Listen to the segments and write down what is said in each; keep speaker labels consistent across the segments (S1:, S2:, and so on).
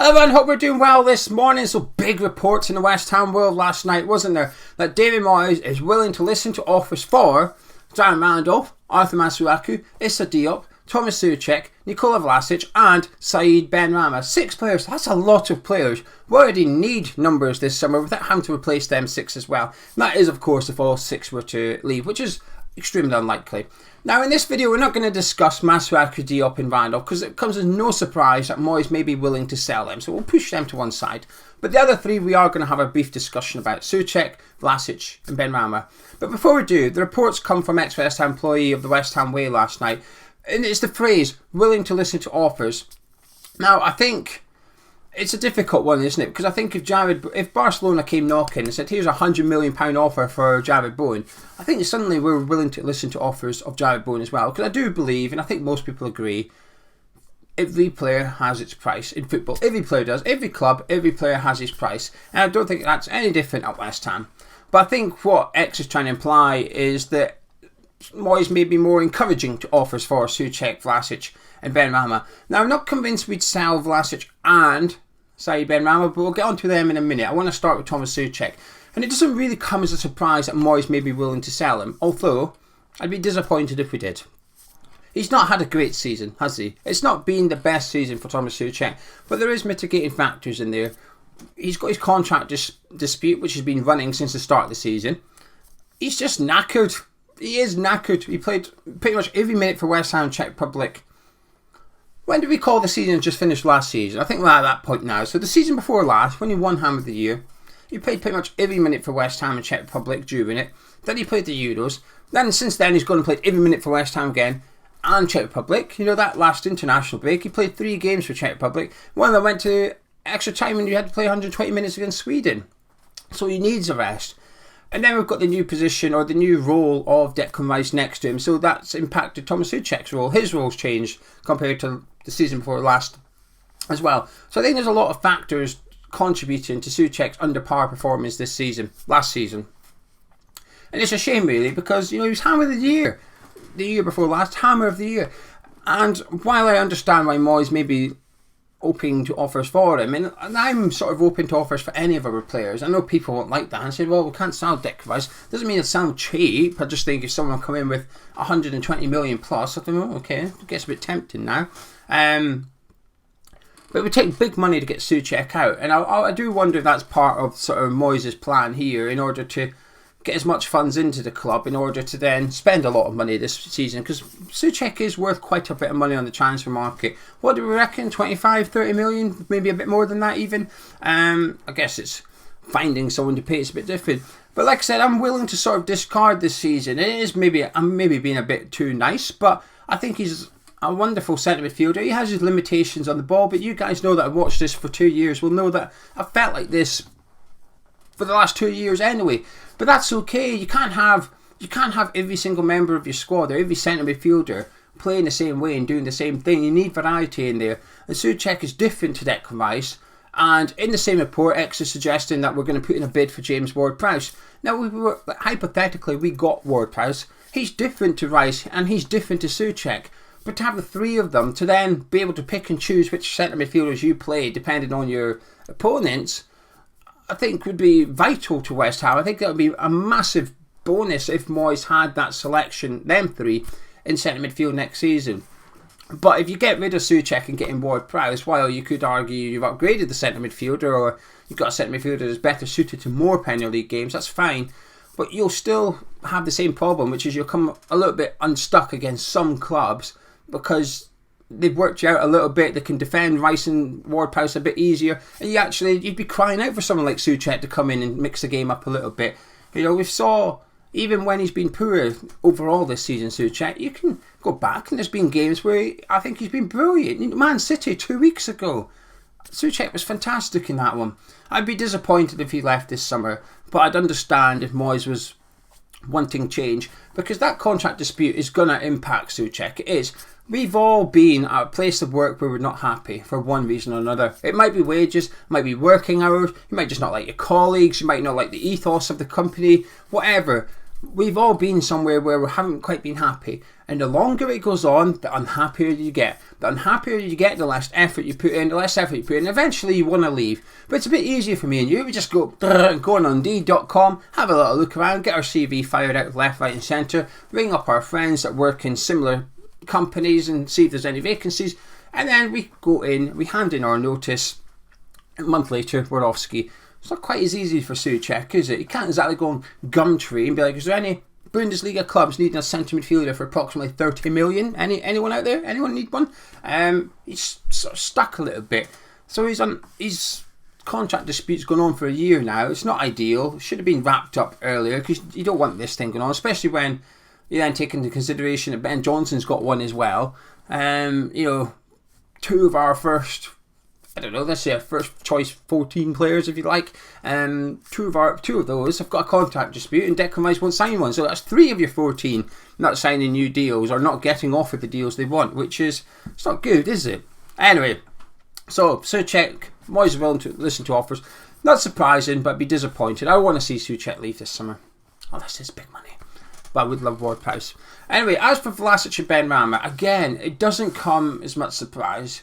S1: Hello everyone, hope we're doing well this morning. So big reports in the West Ham world last night, wasn't there? That David Moyes is willing to listen to offers for Darren Randolph, Arthur Masuaku, Issa Diop, Tomas Soucek, Nikola Vlasic and Said Benrahma. 6 players, that's a lot of players. We already need numbers this summer without having to replace them 6 as well. And that is of course if all 6 were to leave, which is extremely unlikely. Now in this video we're not going to discuss Masuaku, Diop and Randolph because it comes as no surprise that Moyes may be willing to sell them, so we'll push them to one side. But the other 3 we are going to have a brief discussion about: Soucek, Vlasic and Benrahma. But before we do, the reports come from ex-West Ham employee of the West Ham Way last night, and it's the phrase willing to listen to offers. Now I think it's a difficult one, isn't it? Because I think if Barcelona came knocking and said here's a £100 million offer for David Moyes, I think suddenly we're willing to listen to offers of David Moyes as well. Because I do believe, and I think most people agree, every player has its price in football. Every player does. Every club, every player has its price. And I don't think that's any different at West Ham. But I think what X is trying to imply is that Moyes may be more encouraging to offers for Soucek, Vlasic and Benrahma. Now I'm not convinced we'd sell Vlasic and Said Benrahma, but we'll get onto them in a minute. I want to start with Tomas Soucek. And it doesn't really come as a surprise that Moyes may be willing to sell him, although I'd be disappointed if we did. He's not had a great season, has he? It's not been the best season for Tomas Soucek, but there is mitigating factors in there. He's got his contract dispute, which has been running since the start of the season. He's just knackered. He is knackered. He played pretty much every minute for West Ham Czech Republic. When did we call the season just finished last season? I think we're at that point now. So the season before last, when he won Ham of the Year, he played pretty much every minute for West Ham and Czech Republic during it. Then he played the Euros. Then since then he's gone and played every minute for West Ham again and Czech Republic. You know, that last international break, he played 3 games for Czech Republic. One that went to extra time and you had to play 120 minutes against Sweden. So he needs a rest. And then we've got the new position or the new role of Declan Rice next to him. So that's impacted Tomas Soucek's role. His role's changed compared to the season before last as well. So I think there's a lot of factors contributing to Soucek's under par performance last season. And it's a shame really because, you know, he was Hammer of the Year. The year before last, Hammer of the Year. And while I understand why Moyes may be open to offers for him, and I'm sort of open to offers for any of our players. I know people won't like that and say, well, we can't sell Declan Rice. Doesn't mean it sounds cheap. I just think if someone come in with 120 million plus, I think, oh, okay, it gets a bit tempting now. But it would take big money to get Soucek out, and I do wonder if that's part of sort of Moyes' plan here in order to get as much funds into the club in order to then spend a lot of money this season, because Soucek is worth quite a bit of money on the transfer market. What do we reckon? 25, 30 million? Maybe a bit more than that even? I guess it's finding someone to pay. It's a bit different. But like I said, I'm willing to sort of discard this season. I'm maybe being a bit too nice, but I think he's a wonderful centre midfielder. He has his limitations on the ball, but you guys know that I've watched this for 2 years. Will know that I've felt like this for the last 2 years anyway. But that's okay. You can't have every single member of your squad or every centre midfielder playing the same way and doing the same thing. You need variety in there. And Soucek is different to Declan Rice. And in the same report, X is suggesting that we're going to put in a bid for James Ward-Prowse. Now, hypothetically, we got Ward-Prowse. He's different to Rice and he's different to Soucek. But to have the 3 of them, to then be able to pick and choose which centre midfielders you play depending on your opponents, I think would be vital to West Ham. I think that would be a massive bonus if Moyes had that selection, them 3, in centre midfield next season. But if you get rid of Soucek and get in Ward-Prowse, while you could argue you've upgraded the centre midfielder or you've got a centre midfielder that's better suited to more Premier League games, that's fine. But you'll still have the same problem, which is you'll come a little bit unstuck against some clubs because they've worked you out a little bit. They can defend Rice and Ward-Prowse a bit easier, and you'd be crying out for someone like Soucek to come in and mix the game up a little bit. You know, we saw even when he's been poor overall this season, Soucek, you can go back and there's been games where I think he's been brilliant. Man City 2 weeks ago, Soucek was fantastic in that one. I'd be disappointed if he left this summer, but I'd understand if Moyes was wanting change, because that contract dispute is going to impact Soucek. It is. We've all been at a place of work where we're not happy for one reason or another. It might be wages, it might be working hours, you might just not like your colleagues, you might not like the ethos of the company, whatever. we've all been somewhere where we haven't quite been happy. And the longer it goes on, the unhappier you get. The unhappier you get, the less effort you put in, and eventually you want to leave. But it's a bit easier for me and you. We just go on Indeed.com, have a little look around, get our CV fired out left, right and centre, ring up our friends that work in similar companies and see if there's any vacancies. And then we go in, we hand in our notice. A month later, we're off ski. It's not quite as easy for Soucek, is it? You can't exactly go on Gumtree and be like, is there any Bundesliga clubs needing a centre midfielder for approximately 30 million? Anyone out there? Anyone need one? He's sort of stuck a little bit. So his contract dispute's going on for a year now. It's not ideal. It should have been wrapped up earlier because you don't want this thing going on, especially when you then take into consideration that Ben Johnson's got one as well. Two of our first, let's say our first choice 14 players, if you like. Two of those have got a contract dispute, and Declan Rice won't sign one. So that's 3 of your 14 not signing new deals or not getting offered the deals they want, which is, it's not good, is it? Anyway, so Soucek, Moyes is willing to listen to offers. Not surprising, but be disappointed. I want to see Soucek leave this summer. Unless it's big money. But I would love Ward Prowse. Anyway, as for Vlasic and Benrahma, again, it doesn't come as much surprise.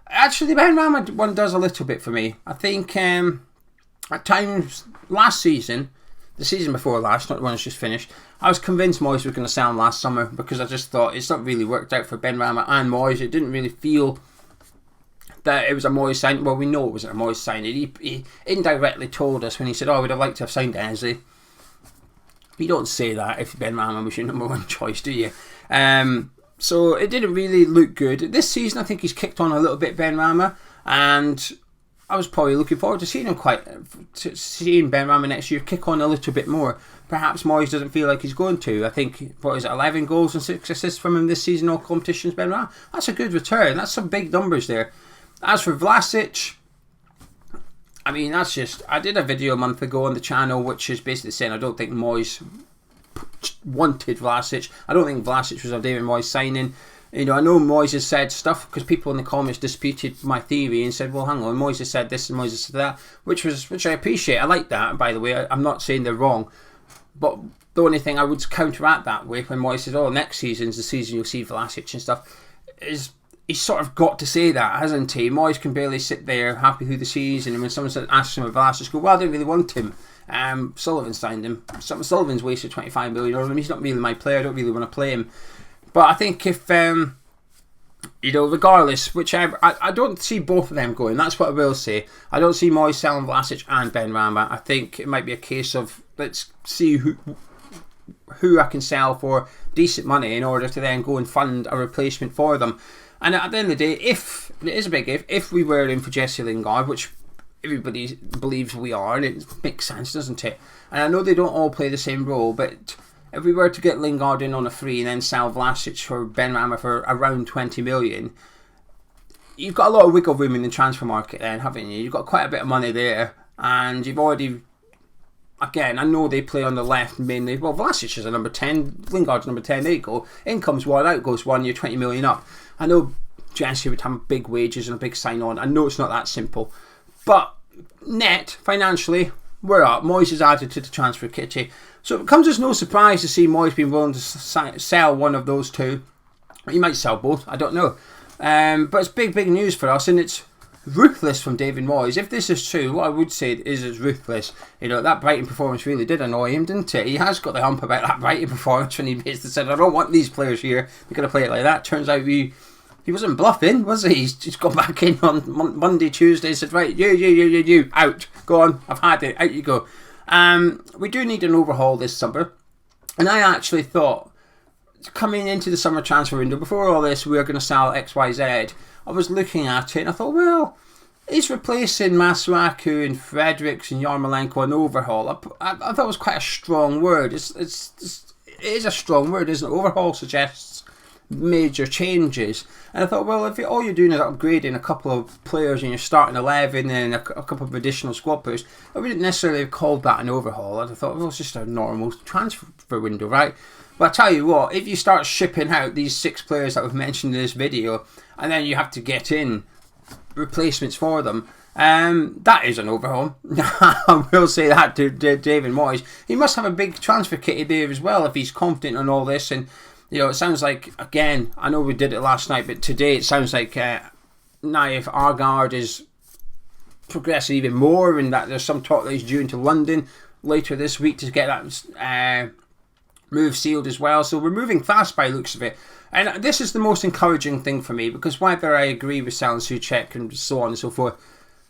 S1: Actually, the Benrahma one does a little bit for me. I think at times last season, the season before last, not the one that's just finished, I was convinced Moyes was going to sell him last summer because I just thought it's not really worked out for Benrahma and Moyes. It didn't really feel that it was a Moyes signing. Well, we know it wasn't a Moyes signing. He indirectly told us when he said, "Oh, I would have liked to have signed Eze." You don't say that if Benrahma was your number one choice, do you? So it didn't really look good. This season, I think he's kicked on a little bit, Benrahma, and I was probably looking forward to seeing Benrahma next year kick on a little bit more. Perhaps Moyes doesn't feel like he's going to. I think, 11 goals and 6 assists from him this season, all competitions, Benrahma. That's a good return. That's some big numbers there. As for Vlasic, I mean, that's just... I did a video a month ago on the channel which is basically saying I don't think Moyes wanted Vlasic. I don't think Vlasic was a David Moyes signing. I know Moyes has said stuff because people in the comments disputed my theory and said, well, hang on, Moyes has said this and Moyes has said that, which I appreciate. I like that, by the way. I'm not saying they're wrong. But the only thing I would counteract that with when Moyes says, oh, next season's the season you'll see Vlasic and stuff, is he's sort of got to say that, hasn't he? Moyes can barely sit there happy through the season, and when someone asks him about Vlasic, go, well, I don't really want him. Sullivan signed him. Sullivan's wasted 25 million on him. He's not really my player. I don't really want to play him. But I think if, regardless, whichever, I don't see both of them going. That's what I will say. I don't see Moyes selling Vlasic and Benrahma. I think it might be a case of, let's see who I can sell for decent money in order to then go and fund a replacement for them. And at the end of the day, if it is a big if we were in for Jesse Lingard, which everybody believes we are, and it makes sense, doesn't it? And I know they don't all play the same role, but if we were to get Lingard in on a free and then sell Vlasic for Benrahma for around 20 million, you've got a lot of wiggle room in the transfer market then, haven't you? You've got quite a bit of money there, and you've already... Again, I know they play on the left mainly. Well, Vlasic is a number 10, Lingard's number 10, there you go. In comes one, out goes one, you're 20 million up. I know Jesse would have big wages and a big sign-on. I know it's not that simple. But net, financially, we're up. Moyes is added to the transfer kitty. So it comes as no surprise to see Moyes being willing to sell one of those two. He might sell both, I don't know. But it's big news for us, and it's ruthless from David Moyes. If this is true, what I would say is it's ruthless. That Brighton performance really did annoy him, didn't it? He has got the hump about that Brighton performance when he basically said, I don't want these players here. We're going to play it like that. Turns out he wasn't bluffing, was he? He's just gone back in on Monday, Tuesday and said, right, you, out. Go on, I've had it. Out you go. We do need an overhaul this summer. And I actually thought, coming into the summer transfer window, before all this, we were going to sell XYZ. I was looking at it and I thought, well, is replacing Masuaku and Fredericks and Yarmolenko an overhaul? I thought it was quite a strong word. It is a strong word, isn't it? Overhaul suggests major changes. And I thought, well, if all you're doing is upgrading a couple of players and you're starting 11 and a couple of additional squad players, I wouldn't necessarily have called that an overhaul. I thought, well, it's just a normal transfer window, right? But I tell you what, if you start shipping out these 6 players that we've mentioned in this video, and then you have to get in replacements for them, That is an overhaul. I will say that to David Moyes. He must have a big transfer kitty there as well if he's confident on all this. And it sounds like, again, I know we did it last night, but today it sounds like now if Argard is progressing even more, and that there's some talk that he's due into London later this week to get that move sealed as well. So we're moving fast by the looks of it. And this is the most encouraging thing for me, because whether I agree with selling Soucek and so on and so forth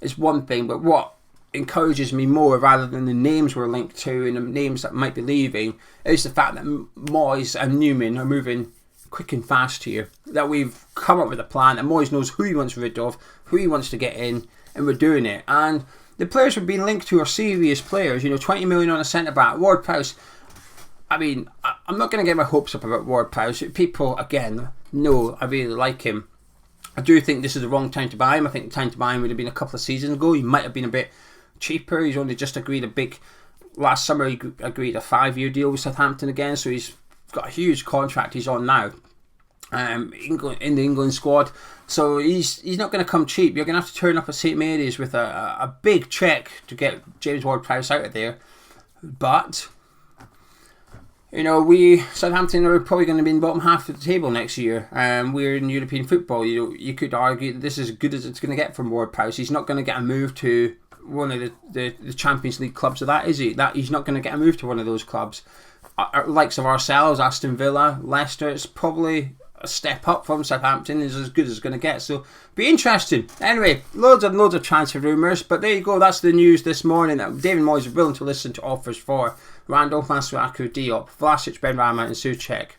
S1: is one thing, but what encourages me more, rather than the names we're linked to and the names that might be leaving, is the fact that Moyes and Newman are moving quick and fast here. That we've come up with a plan, and Moyes knows who he wants rid of, who he wants to get in, and we're doing it. And the players we've been linked to are serious players. 20 million on a centre back. Ward-Prowse. I mean, I'm not going to get my hopes up about Ward-Prowse. People, again, know I really like him. I do think this is the wrong time to buy him. I think the time to buy him would have been a couple of seasons ago. He might have been a bit cheaper. He's only just agreed last summer he agreed a 5-year deal with Southampton again, so he's got a huge contract he's on now in the England squad. So he's not going to come cheap. You're going to have to turn up at St Mary's with a big cheque to get James Ward-Prowse out of there. But Southampton are probably going to be in the bottom half of the table next year. We're in European football. You could argue that this is as good as it's going to get from Ward-Prowse. He's not going to get a move to one of the Champions League clubs of that, is he? That he's not going to get a move to one of those clubs. Likes of ourselves, Aston Villa, Leicester, it's probably a step up from Southampton. Is as good as it's going to get. So be interesting. Anyway, loads of transfer rumours, but there you go. That's the news this morning, that David Moyes is willing to listen to offers for Randolph, Masuaku, Diop, Vlasic, Benrahma and Soucek.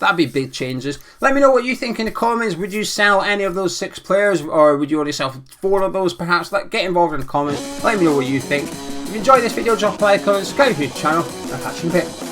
S1: That'd be big changes. Let me know what you think in the comments. Would you sell any of those 6 players, or would you only sell 4 of those perhaps? Get involved in the comments. Let me know what you think. If you enjoyed this video, drop a like, comment, subscribe to the channel. I'll catch you in a bit.